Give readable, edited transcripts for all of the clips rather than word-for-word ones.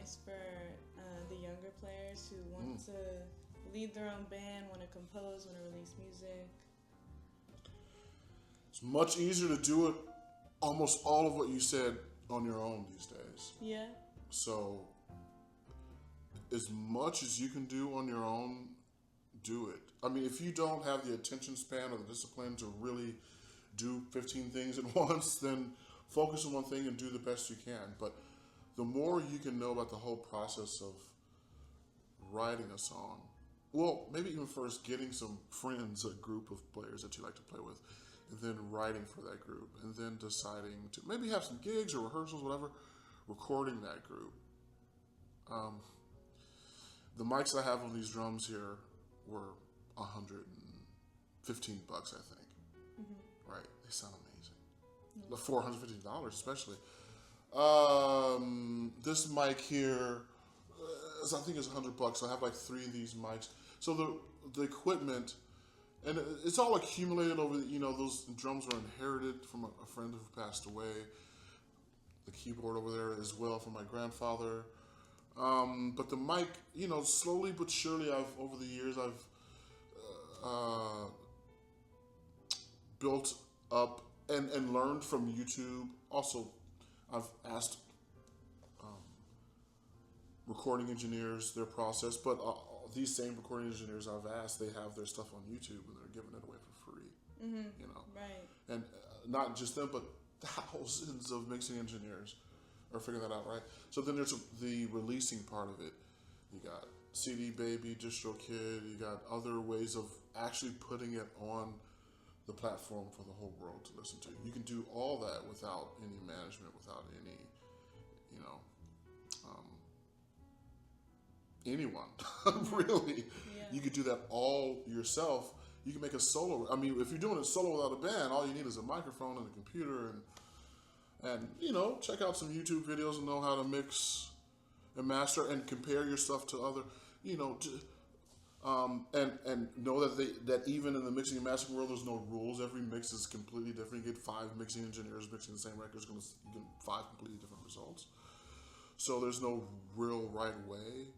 advice for the younger players who want to lead their own band, want to compose, want to release music? It's much easier to do it, almost all of what you said, on your own these days. Yeah. So, as much as you can do on your own, do it. I mean, if you don't have the attention span or the discipline to really do 15 things at once, then focus on one thing and do the best you can. But the more you can know about the whole process of writing a song, well, maybe even first getting some friends, a group of players that you like to play with, and then writing for that group, and then deciding to maybe have some gigs or rehearsals, whatever, recording that group. The mics I have on these drums here were $115, I think. Mm-hmm. Right? They sound amazing. The $450 especially. This mic here, I think it's $100. I have like 3 of these mics. So the equipment, and it's all accumulated over, those drums were inherited from a friend who passed away. The keyboard over there as well from my grandfather. But the mic, slowly but surely, over the years, I've built up and learned from YouTube. Also, I've asked recording engineers their process, but these same recording engineers I've asked, they have their stuff on YouTube and they're giving it away for free. Mm-hmm. Right. And not just them, but thousands of mixing engineers are figuring that out, right? So then there's the releasing part of it. You got CD Baby, DistroKid, you got other ways of actually putting it on the platform for the whole world to listen to. You can do all that without any management, without any, anyone, really. Yeah. You could do that all yourself. You can make a solo. I mean, if you're doing it solo without a band, all you need is a microphone and a computer and check out some YouTube videos and know how to mix and master and compare your stuff to other, and know that even in the mixing and mastering world, there's no rules. Every mix is completely different. You get 5 mixing engineers mixing the same record, you get 5 completely different results. So there's no real right way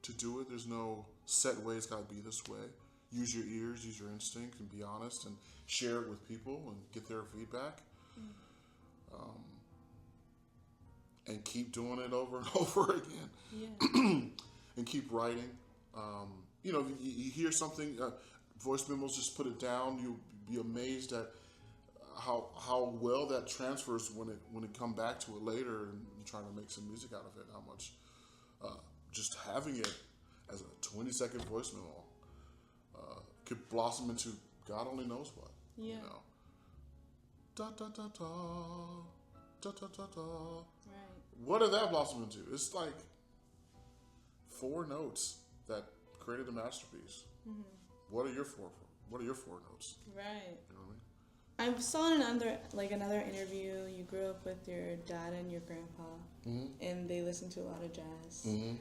to do it. There's no set way. It's got to be this way. Use your ears, use your instinct, and be honest, and share it with people and get their feedback. And keep doing it over and over again. Yeah. And keep writing. You hear something, voice memos, just put it down. You'll be amazed at how well that transfers when it come back to it later and you're trying to make some music out of it. How much just having it as a 20-second voice memo could blossom into God only knows what. Yeah. Da da da da, da da da da. Right. What did that blossom into? It's like 4 notes that created a masterpiece. Mm-hmm. What are your 4 notes? Right. You know what I mean? I saw in another interview, you grew up with your dad and your grandpa, and they listened to a lot of jazz. Mm-hmm.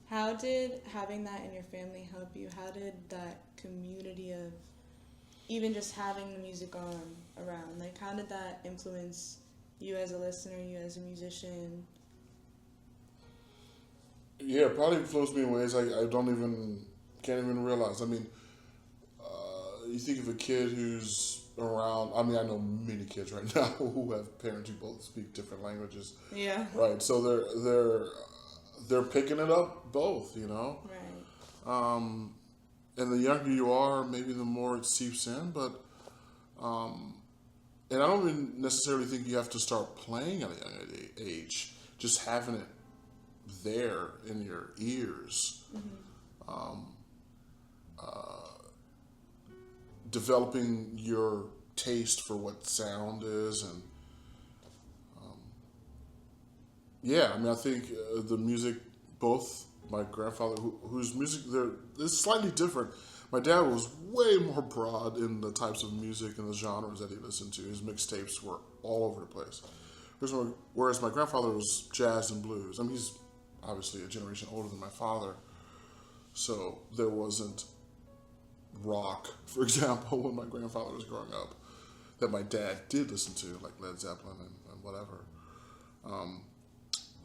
How did having that in your family help you? How did that community of even just having the music on around, how did that influence you as a listener, you as a musician? Yeah, it probably influenced me in ways I can't even realize. I mean, you think of a kid who's around. I mean, I know many kids right now who have parents who both speak different languages. Yeah. Right. So they're picking it up both. Right. And the younger you are, maybe the more it seeps in. But and I don't even necessarily think you have to start playing at a young age. Just having it there in your ears. Mm-hmm. Developing your taste for what sound is, and I think the music, both my grandfather, whose music is slightly different. My dad was way more broad in the types of music and the genres that he listened to. His mixtapes were all over the place. Whereas my grandfather was jazz and blues. I mean, he's obviously a generation older than my father, so there wasn't rock, for example, when my grandfather was growing up, that my dad did listen to, like Led Zeppelin and whatever.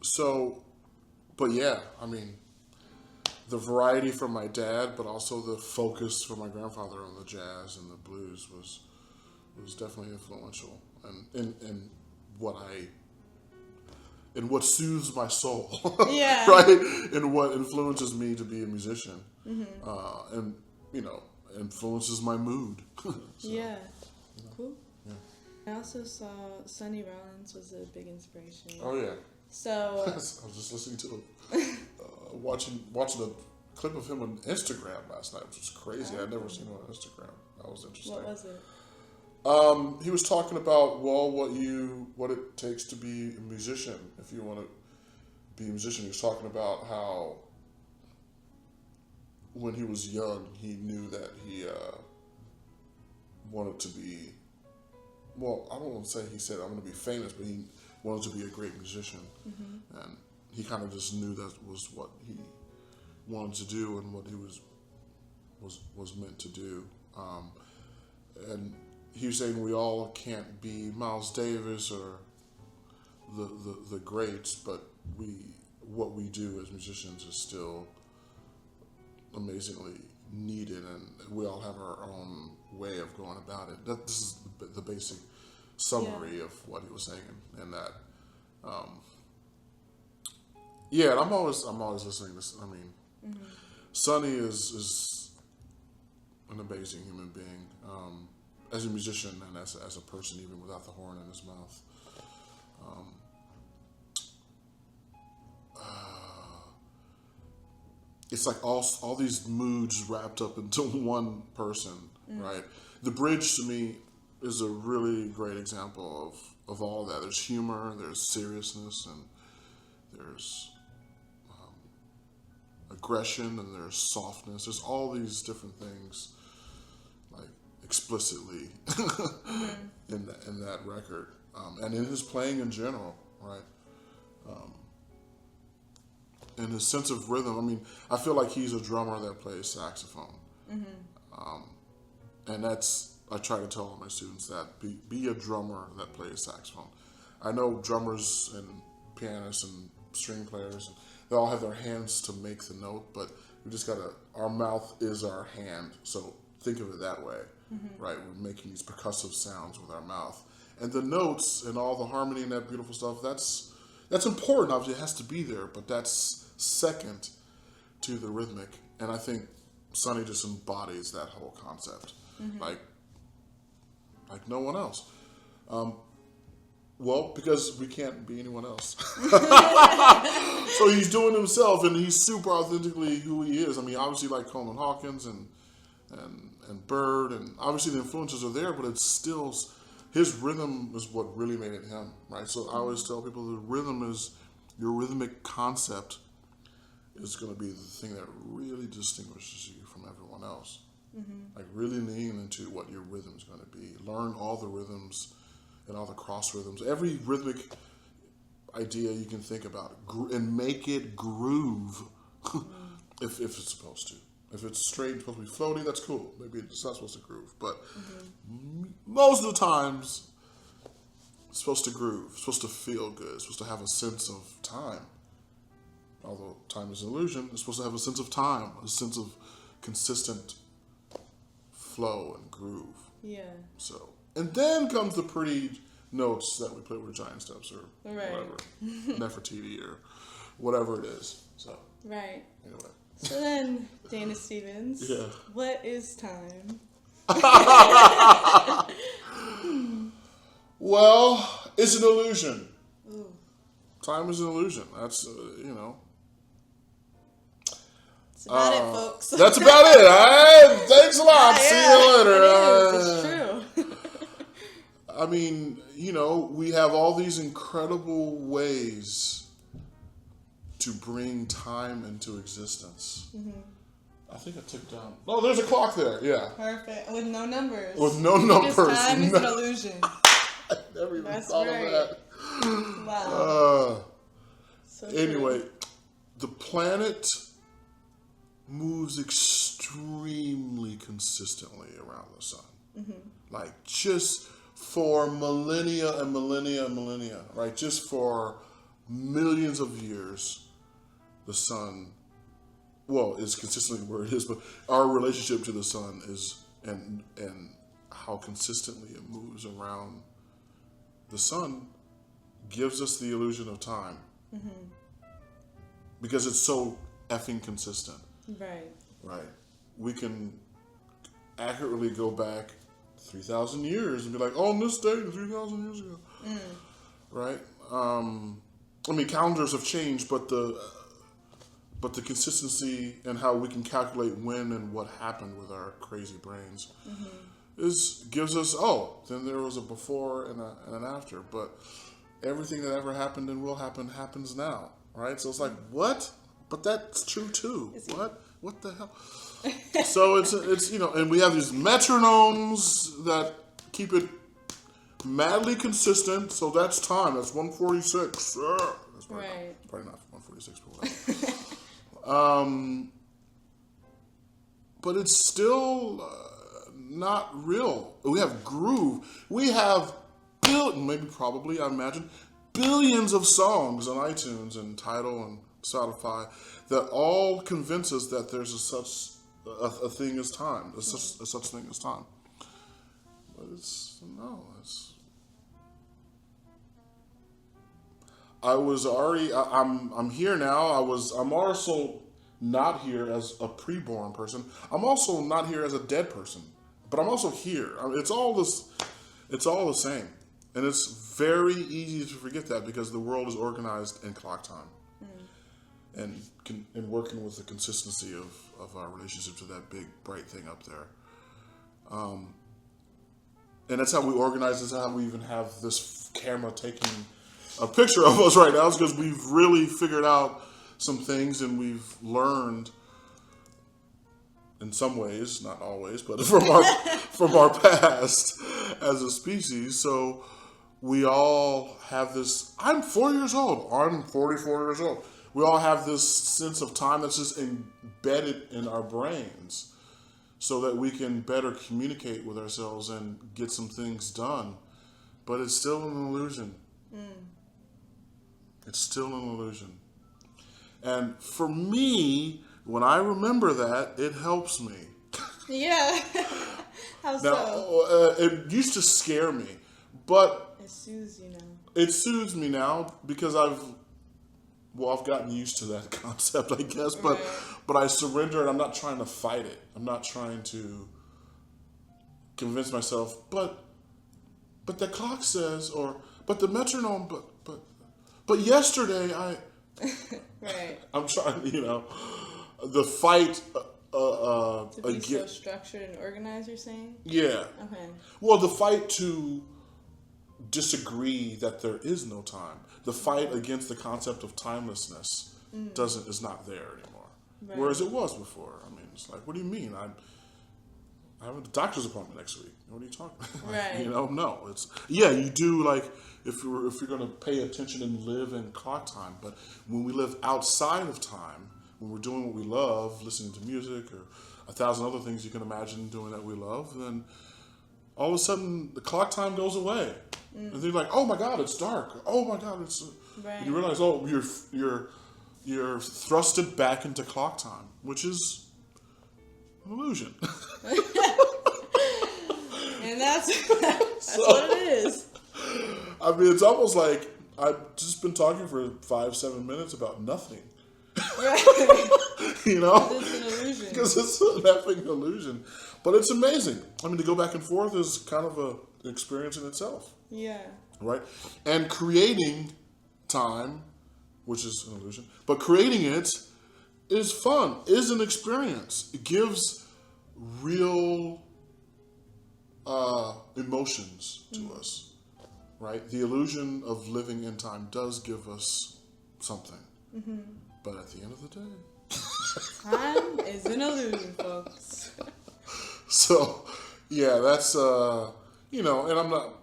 So But yeah, I mean, the variety from my dad, but also the focus from my grandfather on the jazz and the blues was definitely influential, and in what soothes my soul, Yeah. right, and what influences me to be a musician, and influences my mood. So, yeah. Cool. Yeah. I also saw Sonny Rollins was a big inspiration. Oh yeah. So I was just listening to watching a clip of him on Instagram last night, which was crazy. I'd never seen him on Instagram. That was interesting. What was it? He was talking about what it takes to be a musician. If you want to be a musician, he was talking about how when he was young, he knew that he wanted to be. Well, I don't want to say he said I'm going to be famous, but he wanted to be a great musician, and he kind of just knew that was what he wanted to do and what he was meant to do, and he was saying we all can't be Miles Davis or the greats, but what we do as musicians is still amazingly needed, and we all have our own way of going about it. This is the basic summary of what he was saying, and that. And I'm always listening to this. I mean, Sonny is an amazing human being, as a musician and as a person, even without the horn in his mouth. It's like all these moods wrapped up into one person, right? The Bridge to me is a really great example of all that. There's humor, there's seriousness, and there's aggression, and there's softness. There's all these different things, like explicitly in that record, and in his playing in general, right? And his sense of rhythm. I mean, I feel like he's a drummer that plays saxophone, and I try to tell all my students that be a drummer that plays saxophone. I know drummers and pianists and string players, they all have their hands to make the note, but we just our mouth is our hand. So think of it that way, right? We're making these percussive sounds with our mouth. And the notes and all the harmony and that beautiful stuff, that's important. Obviously, it has to be there, but that's second to the rhythmic. And I think Sonny just embodies that whole concept, like no one else. Well, because we can't be anyone else. So he's doing himself, and he's super authentically who he is. I mean, obviously, like Coleman Hawkins and Bird, and obviously the influences are there, but it's still his rhythm is what really made it him, right? So I always tell people the rhythm is your rhythmic concept is going to be the thing that really distinguishes you from everyone else. Like really lean into what your rhythm is going to be. Learn all the rhythms and all the cross rhythms, every rhythmic idea you can think about, and make it groove if it's supposed to. If it's straight, supposed to be floaty, that's cool. Maybe it's not supposed to groove, but most of the times it's supposed to groove, it's supposed to feel good, it's supposed to have a sense of time. Although time is an illusion, it's supposed to have a sense of time, a sense of consistent flow and groove. Yeah. So, and then comes the pretty notes that we play with giant steps or whatever, Nefertiti or whatever it is. So, right. Anyway. So then, Dayna Stephens, what is time? Well, it's an illusion. Ooh. Time is an illusion. That's, That's about it, folks. That's about it. All right. Thanks a lot. See you later. It's true. I mean, we have all these incredible ways to bring time into existence. I think I took down. Oh, there's a clock there. Yeah. Perfect. With no numbers. With no numbers. Because time is an illusion. I never even thought of that. Wow. So anyway, the planet moves extremely consistently around the sun. Like just for millennia and millennia and millennia, right? Just for millions of years, the sun, well, is consistently where it is, but our relationship to the sun is, and how consistently it moves around the sun gives us the illusion of time. Because it's so effing consistent. Right. Right. We can accurately go back 3,000 years and be like, on this day, 3,000 years ago. Right? I mean, calendars have changed, but the consistency and how we can calculate when and what happened with our crazy brains gives us, then there was a before and an after. But everything that ever happened and will happen happens now. Right? So it's like, what? But that's true too. What? What the hell? So it's and we have these metronomes that keep it madly consistent. So that's time. That's 1:46. That's probably Right. probably not 1:46, but but it's still not real. We have groove. We have probably, I imagine, billions of songs on iTunes and Tidal and Spotify that all convince us that there's a thing as time, a such thing as time. But I'm here now. I'm also not here as a preborn person. I'm also not here as a dead person, but I'm also here. I mean, it's all the same. And it's very easy to forget that because the world is organized in clock time. And working with the consistency of our relationship to that big, bright thing up there. And that's how we organize. That's how we even have this camera taking a picture of us right now. It's because we've really figured out some things and we've learned in some ways, not always, but from our past as a species. So we all have this. I'm 4 years old. I'm 44 years old. We all have this sense of time that's just embedded in our brains so that we can better communicate with ourselves and get some things done. But it's still an illusion. It's still an illusion. And for me, when I remember that, it helps me. Yeah. How Now, so? it used to scare me, but It soothes you now. it soothes me now because I've gotten used to that concept, I guess, but I surrender and I'm not trying to fight it. I'm not trying to convince myself, but the clock says, but the metronome, but yesterday Right. I'm trying, the fight To be so again. structured and organized, you're saying? Yeah. Okay. Well, the fight to disagree that there is no time. The fight against the concept of timelessness is not there anymore. Right. Whereas it was before. I mean, it's like, what do you mean? I have a doctor's appointment next week. What are you talking about? Right. No. It's you do, like, if you're going to pay attention and live in clock time. But when we live outside of time, when we're doing what we love, listening to music or 1,000 other things you can imagine doing that we love, then all of a sudden the clock time goes away. And then you're like, oh my God, it's dark. Oh my God, it's. Right. And you realize, you're thrusted back into clock time, which is an illusion. And that's what it is. I mean, it's almost like I've just been talking for 5-7 minutes about nothing. Right. It's an illusion. Because it's an effing illusion. But it's amazing. I mean, to go back and forth is kind of an experience in itself. Yeah. Right? And creating time, which is an illusion, but creating it is fun, is an experience. It gives real emotions to us. Right? The illusion of living in time does give us something. But at the end of the day, Time is an illusion, folks. so, yeah, that's, and I'm not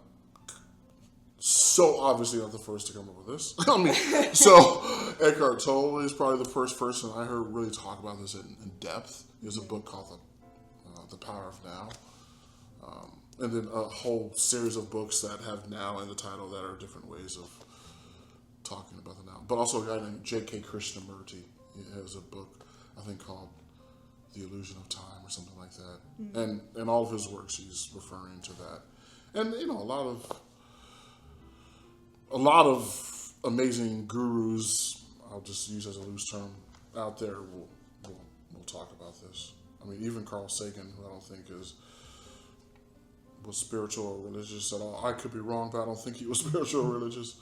so obviously not the first to come up with this. I mean, so Eckhart Tolle is probably the first person I heard really talk about this in depth. There's a book called The Power of Now. And then a whole series of books that have now in the title that are different ways of talking about the now. But also a guy named J.K. Krishnamurti He has a book, I think, called The Illusion of Time or something like that. And in all of his works, he's referring to that. And, you know, a lot of amazing gurus, I'll just use as a loose term, out there will talk about this. I mean, even Carl Sagan, who I don't think was spiritual or religious at all. I could be wrong, but I don't think he was spiritual or religious.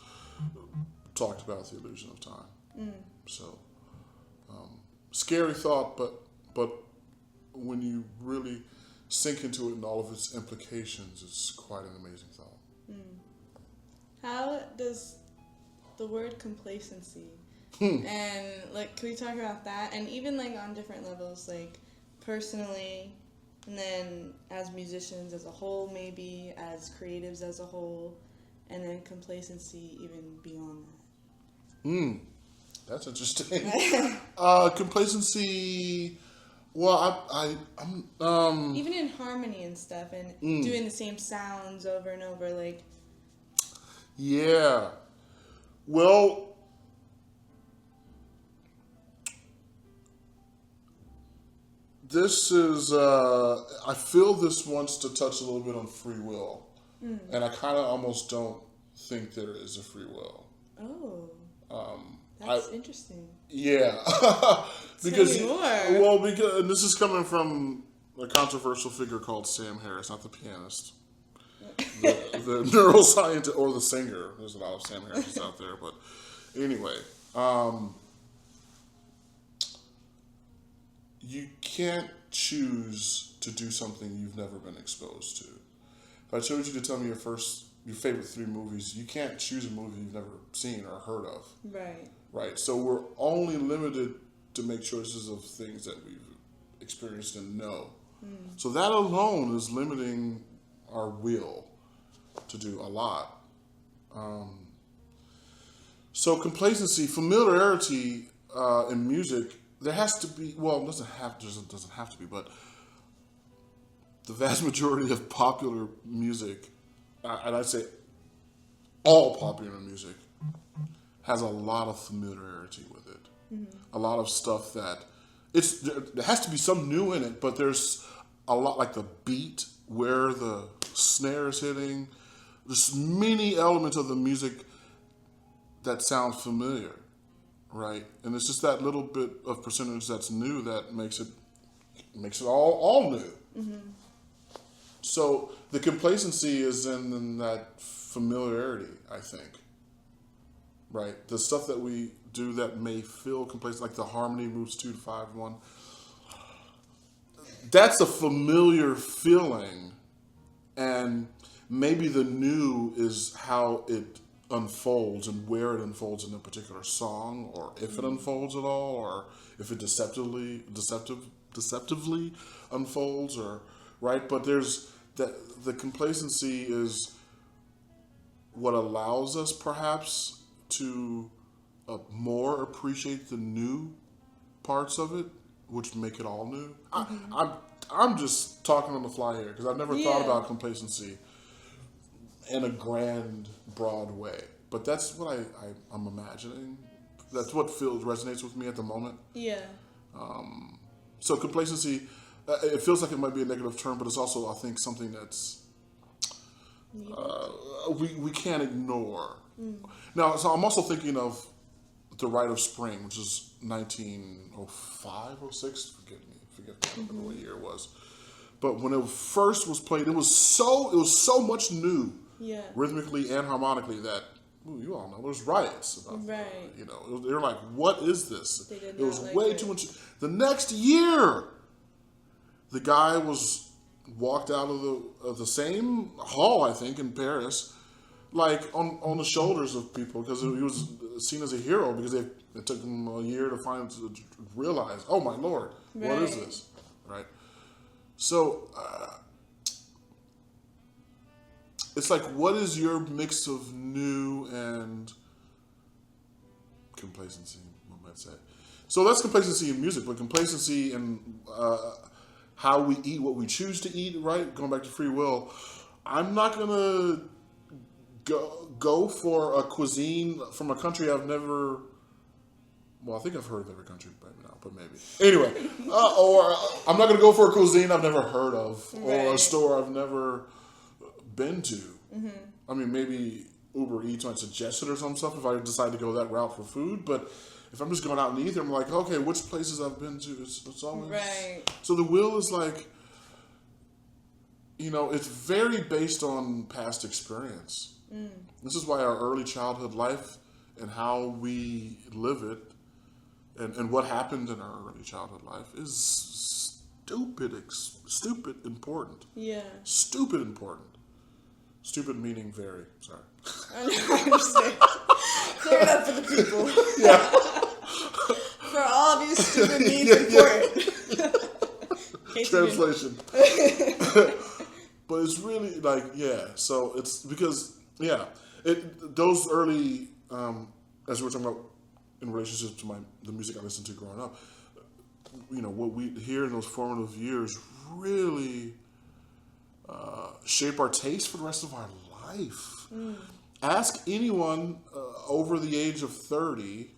Talked about the illusion of time. So, scary thought, but when you really sink into it and all of its implications, it's quite an amazing thought. How does the word complacency and like, can we talk about that? And even like on different levels, like personally, and then as musicians as a whole, maybe as creatives as a whole, and then complacency even beyond that. That's interesting. Complacency. Well, I'm even in harmony and stuff, and doing the same sounds over and over, like. Yeah. Well, this is. I feel this wants to touch a little bit on free will, and I kind of almost don't think there is a free will. Oh. That's interesting. Yeah. Because because this is coming from a controversial figure called Sam Harris, not the pianist, the neuroscientist or the singer. There's a lot of Sam Harris out there, but anyway, you can't choose to do something you've never been exposed to. If I chose you to tell me your favorite 3 movies, you can't choose a movie you've never seen or heard of. Right. So we're only limited to make choices of things that we've experienced and know. So that alone is limiting our will to do a lot. So complacency, familiarity in music, there has to be. Well, it doesn't have to be, but the vast majority of popular music, and I'd say all popular music, has a lot of familiarity with it. A lot of stuff that there has to be some new in it, but there's a lot, like the beat, where the snare is hitting. There's many elements of the music that sound familiar, right? And it's just that little bit of percentage that's new that makes it all new. So the complacency is in that familiarity, I think. Right, the stuff that we do that may feel complacent, like the harmony moves 2 to 5 1. That's a familiar feeling, and maybe the new is how it unfolds and where it unfolds in a particular song, or if it unfolds at all, or if it deceptively unfolds, or right. But there's that the complacency is what allows us perhaps to more appreciate the new parts of it, which make it all new. I'm just talking on the fly here because I've never thought about complacency in a grand, broad way. But that's what I'm imagining. That's what resonates with me at the moment. Yeah. So complacency, it feels like it might be a negative term, but it's also, I think, something that's we can't ignore. Now, so I'm also thinking of The Rite of Spring, which is 1905, 06, forget what year it was. But when it first was played, it was so much new, rhythmically and harmonically, that you all know there's riots about it. You know, they're like, what is this? It was way too much. The next year, the guy walked out of the same hall, I think, in Paris, like on the shoulders of people, because he was seen as a hero, because it took him a year to realize, oh my Lord, what is this, right? So it's like, what is your mix of new and complacency, one might say? So that's complacency in music, but complacency in how we eat, what we choose to eat, right? Going back to free will, I'm not gonna go for a cuisine from a country I've never Well, I think I've heard of every country by now, but maybe. Anyway, or I'm not going to go for a cuisine I've never heard of, or a store I've never been to. Mm-hmm. I mean, maybe Uber Eats might suggest it or some stuff if I decide to go that route for food, but if I'm just going out and eat there, I'm like, okay, which places I've been to? It's always... Right. So the will is like, it's very based on past experience. Mm. This is why our early childhood life and how we live it and what happened in our early childhood life is stupid important. Yeah. Stupid important. Stupid meaning very. Sorry. I understand. Clear it up for the people. Yeah. For all of you, stupid means important. Translation. But it's really like, so it's because, those early, as we were talking about in relationship to the music I listened to growing up, what we hear in those formative years really shape our taste for the rest of our life. Mm. Ask anyone over the age of 30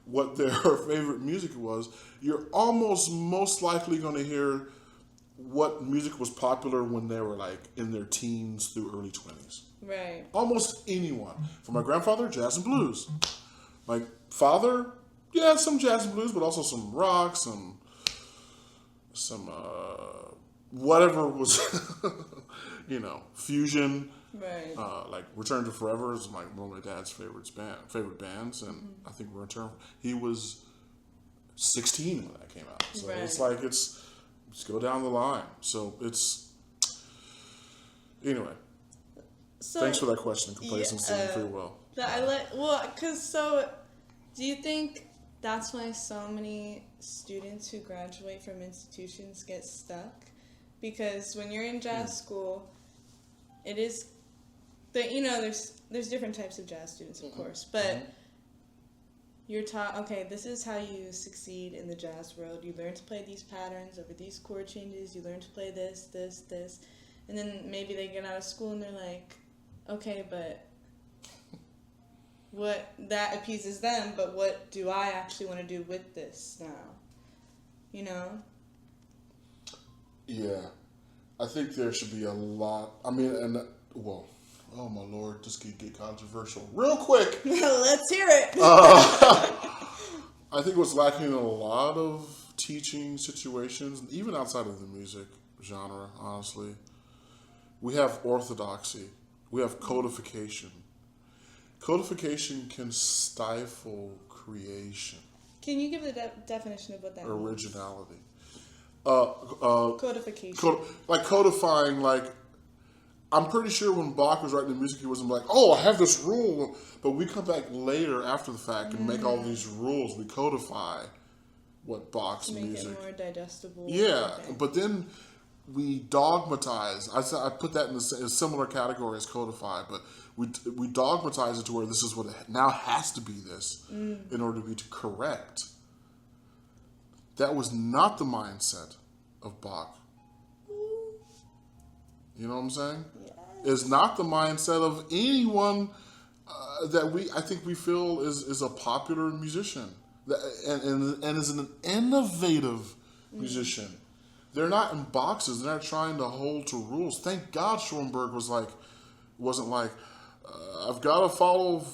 what their favorite music was. You're most likely going to hear what music was popular when they were like in their teens through early 20s. Right. Almost anyone. For my grandfather, jazz and blues. My father, some jazz and blues, but also some rock, some whatever was, fusion. Right. Like Return to Forever is one of my dad's favorite bands, and I think he was 16 when that came out. So it's like just go down the line. So it's anyway. So, thanks for that question. Complacency and free will. Do you think that's why so many students who graduate from institutions get stuck? Because when you're in jazz school, it is there's different types of jazz students, of course, but you're taught, okay, this is how you succeed in the jazz world. You learn to play these patterns over these chord changes. You learn to play this, and then maybe they get out of school and they're like, okay, but what that appeases them, but what do I actually want to do with this now? Yeah, I think there should be a lot. I mean, oh my Lord, this could get controversial real quick. Let's hear it. I think what's lacking in a lot of teaching situations, even outside of the music genre, honestly, we have orthodoxy. We have codification. Codification can stifle creation. Can you give the definition of what that means? Originality. Codification. Like codifying, like, I'm pretty sure when Bach was writing the music, he wasn't like, oh, I have this rule. But we come back later after the fact and make all these rules. We codify what Bach's music. To make it more digestible. Yeah, but then we dogmatize. I put that in a similar category as codify, but we dogmatize it to where this is what it now has to be this in order to be correct. That was not the mindset of Bach. You know what I'm saying? Yes. It's not the mindset of anyone that I think we feel is a popular musician and is an innovative musician. They're not in boxes. They're not trying to hold to rules. Thank God Schoenberg wasn't like, I've got to follow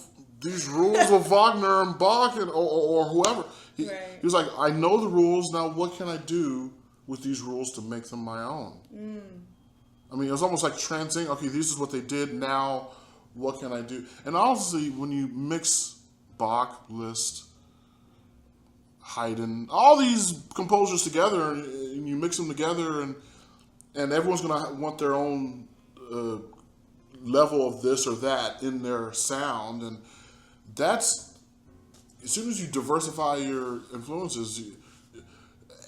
these rules of Wagner and Bach or whoever. He was like, I know the rules. Now what can I do with these rules to make them my own? I mean, it was almost like transcending, okay, this is what they did. Now what can I do? And honestly, when you mix Bach, Liszt, Haydn, all these composers together, and you mix them together, and everyone's going to want their own level of this or that in their sound, and that's, as soon as you diversify your influences,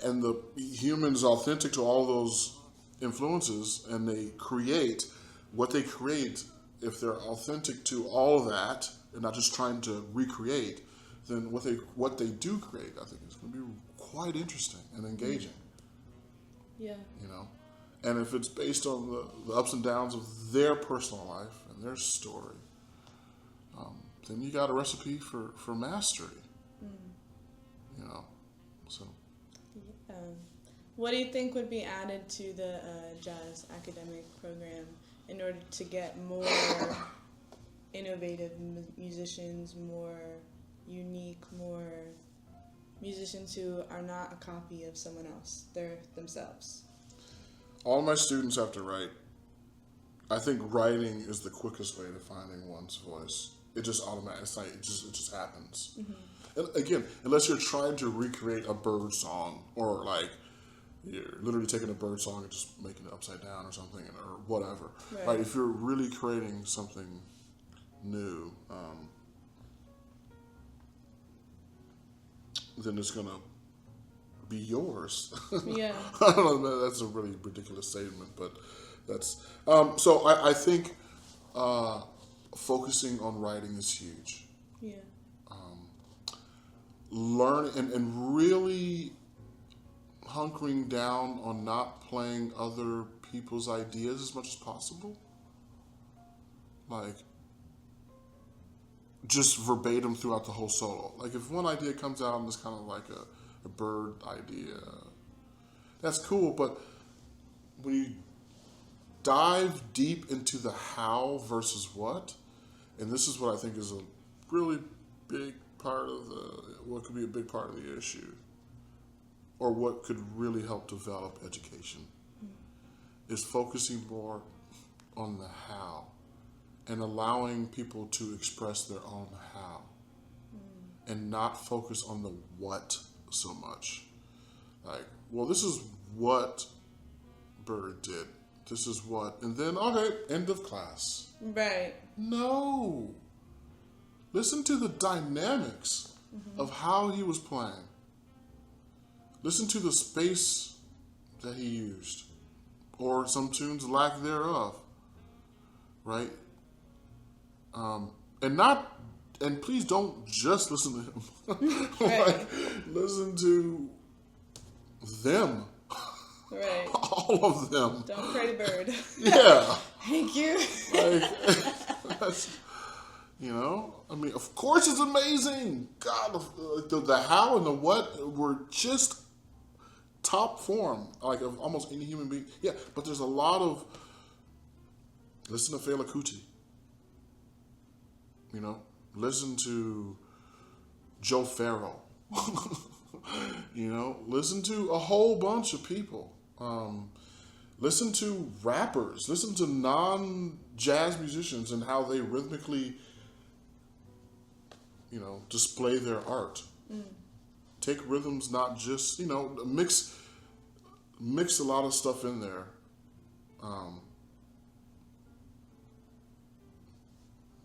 and the human is authentic to all those influences, and they create what they create, if they're authentic to all of that, and not just trying to recreate, then what they do create, I think, is going to be quite interesting and engaging. Yeah. And if it's based on the ups and downs of their personal life and their story, then you got a recipe for mastery. So. What do you think would be added to the jazz academic program in order to get more innovative musicians, more unique, more musicians who are not a copy of someone else? They're themselves. All my students have to write. I think writing is the quickest way to finding one's voice. It just automatically, it just happens. Mm-hmm. And again, unless you're trying to recreate a bird song, or like you're literally taking a bird song and just making it upside down or something, or whatever. Right. If you're really creating something new, then it's gonna be yours. Yeah. I don't know. That's a really ridiculous statement, but that's so. I think focusing on writing is huge. Yeah. Learn and really hunkering down on not playing other people's ideas as much as possible. Like, just verbatim throughout the whole solo. Like, if one idea comes out and it's kind of like a bird idea, that's cool, but when you dive deep into the how versus what, and this is what I think is a really big part of what could be a big part of the issue, or what could really help develop education, is focusing more on the how and allowing people to express their own how, and not focus on the what so much. Like, well, this is what Bird did. This is what, and then, okay, end of class. Right. No. Listen to the dynamics of how he was playing. Listen to the space that he used, or some tunes lack thereof, right? And please don't just listen to him. Like, listen to them. Right. All of them. Don't pray to Bird. Yeah. Thank you. Like, that's, I mean, of course it's amazing. God, the how and the what were just top form, like, of almost any human being. Yeah, but there's a lot of, listen to Fela Kuti. Listen to Joe Farrell. Listen to a whole bunch of people. Listen to rappers. Listen to non-jazz musicians and how they rhythmically, display their art. Take rhythms, not just, mix a lot of stuff in there.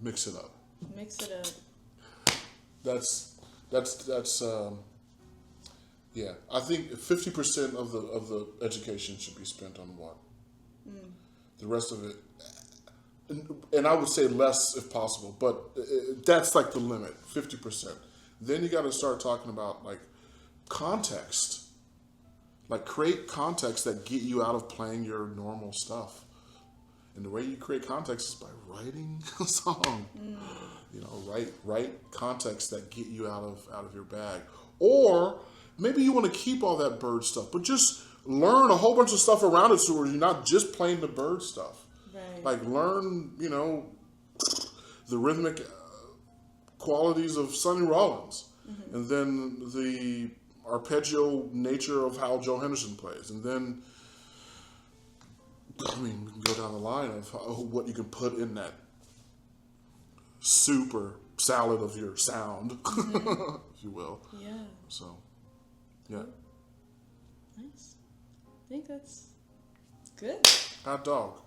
Mix it up. Mix it up. That's yeah. I think 50% of the education should be spent on what? The rest of it, and I would say less if possible, but that's like the limit, 50%. Then you got to start talking about, like, context. Like, create context that get you out of playing your normal stuff. And the way you create context is by writing a song. Write context that get you out of your bag. Or maybe you want to keep all that Bird stuff, but just learn a whole bunch of stuff around it, so you're not just playing the Bird stuff. Right. Like, learn, the rhythmic qualities of Sonny Rollins, and then the arpeggio nature of how Joe Henderson plays, and then, we can go down the line of what you can put in that super salad of your sound, if you will. Yeah. So, yeah. Nice. I think that's good. Hot dog.